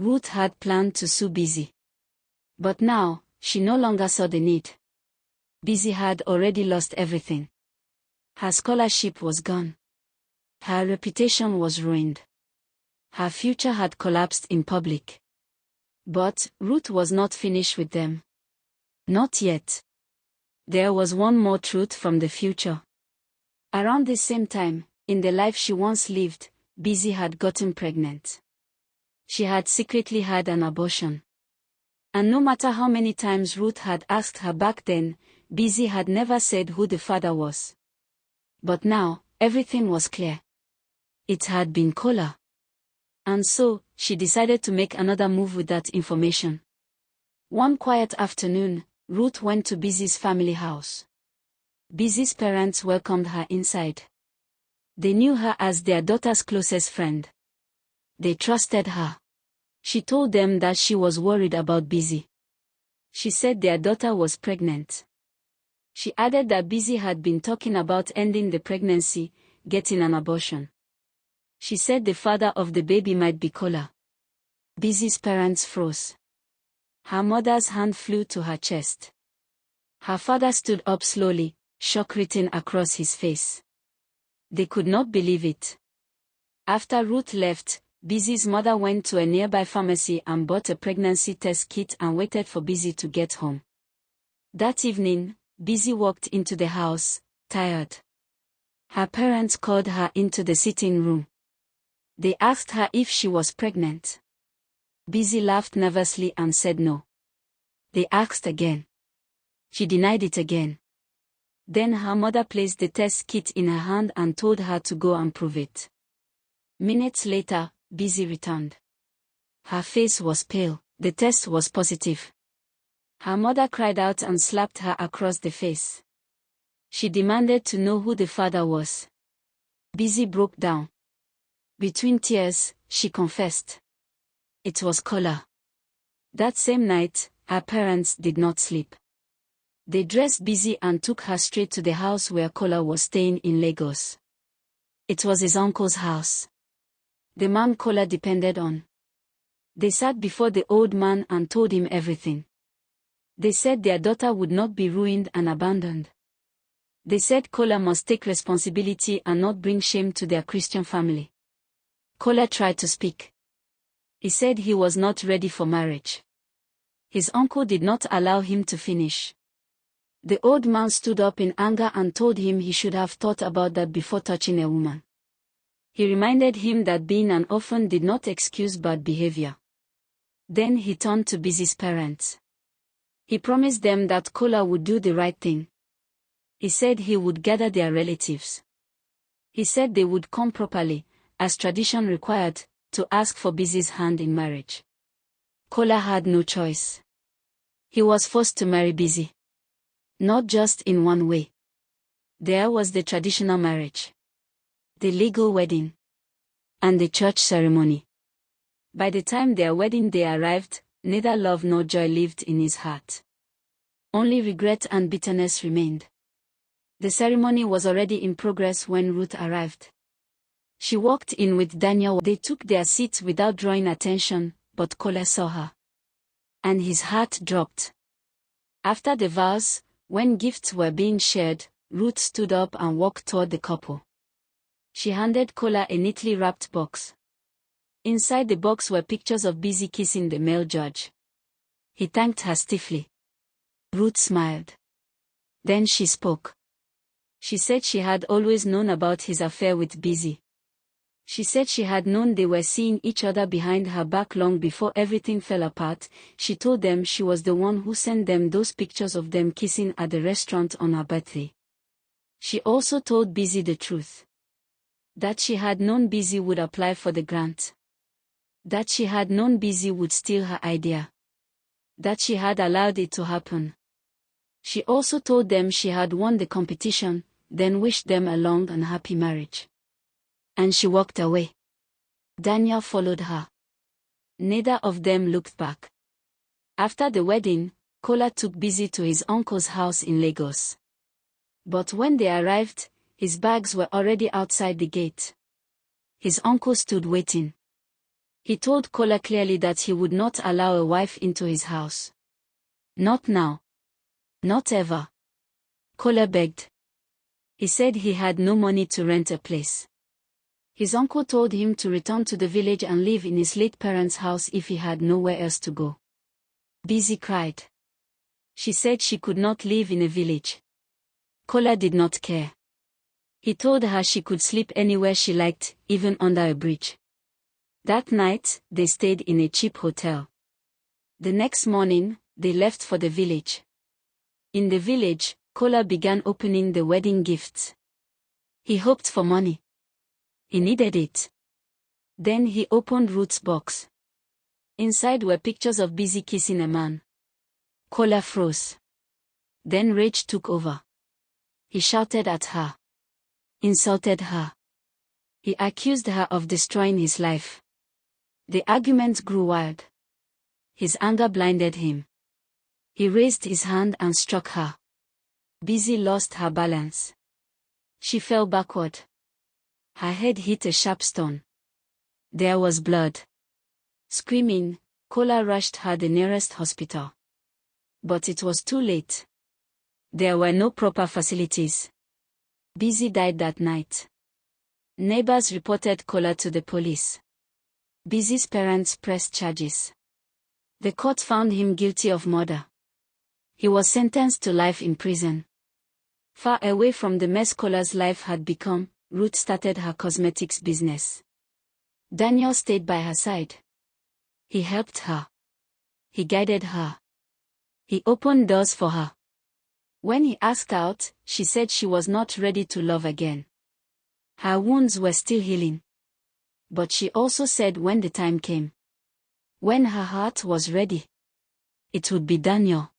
Ruth had planned to sue Busy. But now, she no longer saw the need. Busy had already lost everything. Her scholarship was gone. Her reputation was ruined. Her future had collapsed in public. But Ruth was not finished with them. Not yet. There was one more truth from the future. Around the same time, in the life she once lived, Busy had gotten pregnant. She had secretly had an abortion. And no matter how many times Ruth had asked her back then, Busy had never said who the father was. But now, everything was clear. It had been Kola. And so, she decided to make another move with that information. One quiet afternoon, Ruth went to Busy's family house. Busy's parents welcomed her inside. They knew her as their daughter's closest friend. They trusted her. She told them that she was worried about Busy. She said their daughter was pregnant. She added that Busy had been talking about ending the pregnancy, getting an abortion. She said the father of the baby might be Kola. Busy's parents froze. Her mother's hand flew to her chest. Her father stood up slowly, shock written across his face. They could not believe it. After Ruth left, Busy's mother went to a nearby pharmacy and bought a pregnancy test kit and waited for Busy to get home. That evening, Busy walked into the house, tired. Her parents called her into the sitting room. They asked her if she was pregnant. Busy laughed nervously and said no. They asked again. She denied it again. Then her mother placed the test kit in her hand and told her to go and prove it. Minutes later, Busy returned. Her face was pale. The test was positive. Her mother cried out and slapped her across the face. She demanded to know who the father was. Busy broke down. Between tears, she confessed. It was Kola. That same night, her parents did not sleep. They dressed Busy and took her straight to the house where Kola was staying in Lagos. It was his uncle's house. The man Kola depended on. They sat before the old man and told him everything. They said their daughter would not be ruined and abandoned. They said Kola must take responsibility and not bring shame to their Christian family. Kola tried to speak. He said he was not ready for marriage. His uncle did not allow him to finish. The old man stood up in anger and told him he should have thought about that before touching a woman. He reminded him that being an orphan did not excuse bad behavior. Then he turned to Busy's parents. He promised them that Kola would do the right thing. He said he would gather their relatives. He said they would come properly, as tradition required, to ask for Busy's hand in marriage. Kola had no choice. He was forced to marry Busy. Not just in one way. There was the traditional marriage, the legal wedding, and the church ceremony. By the time their wedding day arrived, neither love nor joy lived in his heart. Only regret and bitterness remained. The ceremony was already in progress when Ruth arrived. She walked in with Daniel. They took their seats without drawing attention, but Kola saw her. And his heart dropped. After the vows, when gifts were being shared, Ruth stood up and walked toward the couple. She handed Kola a neatly wrapped box. Inside the box were pictures of Busy kissing the male judge. He thanked her stiffly. Ruth smiled. Then she spoke. She said she had always known about his affair with Busy. She said she had known they were seeing each other behind her back long before everything fell apart. She told them she was the one who sent them those pictures of them kissing at the restaurant on her birthday. She also told Busy the truth. That she had known Busy would apply for the grant. That she had known Busy would steal her idea. That she had allowed it to happen. She also told them she had won the competition, then wished them a long and happy marriage. And she walked away. Daniel followed her. Neither of them looked back. After the wedding, Kola took Busy to his uncle's house in Lagos. But when they arrived, his bags were already outside the gate. His uncle stood waiting. He told Kola clearly that he would not allow a wife into his house. Not now. Not ever. Kola begged. He said he had no money to rent a place. His uncle told him to return to the village and live in his late parents' house if he had nowhere else to go. Busy cried. She said she could not live in a village. Kola did not care. He told her she could sleep anywhere she liked, even under a bridge. That night, they stayed in a cheap hotel. The next morning, they left for the village. In the village, Kola began opening the wedding gifts. He hoped for money. He needed it. Then he opened Ruth's box. Inside were pictures of Busy kissing a man. Kola froze. Then rage took over. He shouted at her. Insulted her. He accused her of destroying his life. The argument grew wild. His anger blinded him. He raised his hand and struck her. Busy lost her balance. She fell backward. Her head hit a sharp stone. There was blood. Screaming, Kola rushed her to the nearest hospital. But it was too late. There were no proper facilities. Busy died that night. Neighbors reported Kola to the police. Busy's parents pressed charges. The court found him guilty of murder. He was sentenced to life in prison. Far away from the mess Kola's life had become, Ruth started her cosmetics business. Daniel stayed by her side. He helped her. He guided her. He opened doors for her. When he asked out, she said she was not ready to love again. Her wounds were still healing. But she also said when the time came, when her heart was ready, it would be Daniel.